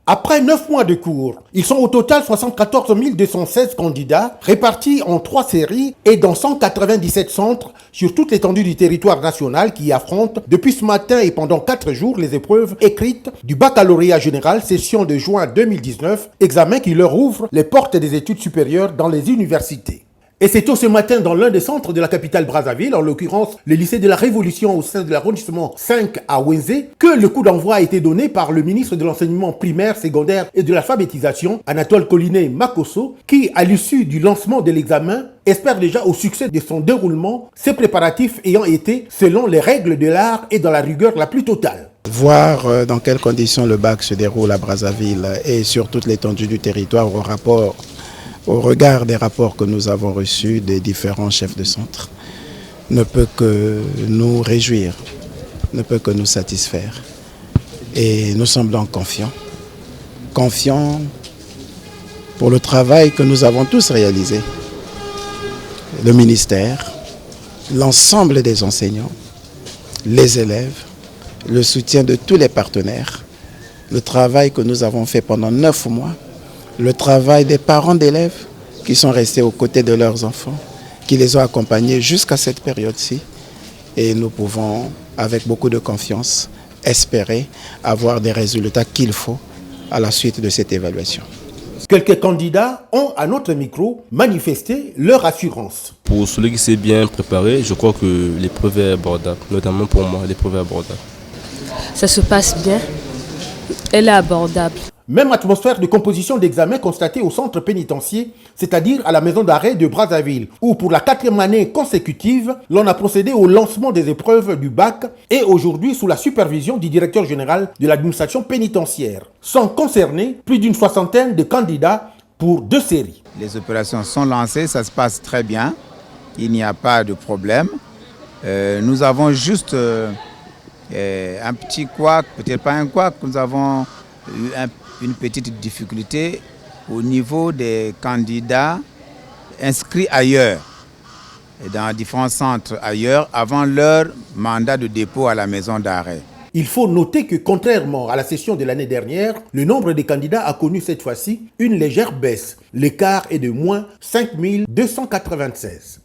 Après 9 mois de cours, ils sont au total 74 216 candidats répartis en 3 séries et dans 197 centres sur toute l'étendue du territoire national qui affrontent depuis ce matin et pendant 4 jours les épreuves écrites du baccalauréat général session de juin 2019, examen qui leur ouvre les portes des études supérieures dans les universités. Et c'est tôt ce matin dans l'un des centres de la capitale Brazzaville, en l'occurrence le lycée de la Révolution au sein de l'arrondissement 5 à Wenzé, que le coup d'envoi a été donné par le ministre de l'enseignement primaire, secondaire et de l'alphabétisation, Anatole Collinet Makosso, qui, à l'issue du lancement de l'examen, espère déjà au succès de son déroulement, ces préparatifs ayant été selon les règles de l'art et dans la rigueur la plus totale. Voir dans quelles conditions le bac se déroule à Brazzaville et sur toute l'étendue du territoire au regard des rapports que nous avons reçus des différents chefs de centre, ne peut que nous réjouir, ne peut que nous satisfaire. Et nous sommes donc confiants pour le travail que nous avons tous réalisé. Le ministère, l'ensemble des enseignants, les élèves, le soutien de tous les partenaires, le travail que nous avons fait pendant 9 mois, le travail des parents d'élèves qui sont restés aux côtés de leurs enfants, qui les ont accompagnés jusqu'à cette période-ci. Et nous pouvons, avec beaucoup de confiance, espérer avoir des résultats qu'il faut à la suite de cette évaluation. Quelques candidats ont, à notre micro, manifesté leur assurance. Pour celui qui s'est bien préparé, je crois que l'épreuve est abordable, notamment pour moi, l'épreuve est abordable. Ça se passe bien, elle est abordable. Même atmosphère de composition d'examen constatée au centre pénitentiaire, c'est-à-dire à la maison d'arrêt de Brazzaville, où pour la 4e année consécutive, l'on a procédé au lancement des épreuves du bac et aujourd'hui sous la supervision du directeur général de l'administration pénitentiaire. Sont concernés plus d'une 60aine de candidats pour 2 séries. Les opérations sont lancées, ça se passe très bien, il n'y a pas de problème. Nous avons juste un petit couac, peut-être pas un couac, nous avons eu une petite difficulté au niveau des candidats inscrits ailleurs, et dans différents centres ailleurs, avant leur mandat de dépôt à la maison d'arrêt. Il faut noter que contrairement à la session de l'année dernière, le nombre de candidats a connu cette fois-ci une légère baisse. L'écart est de moins 5 296.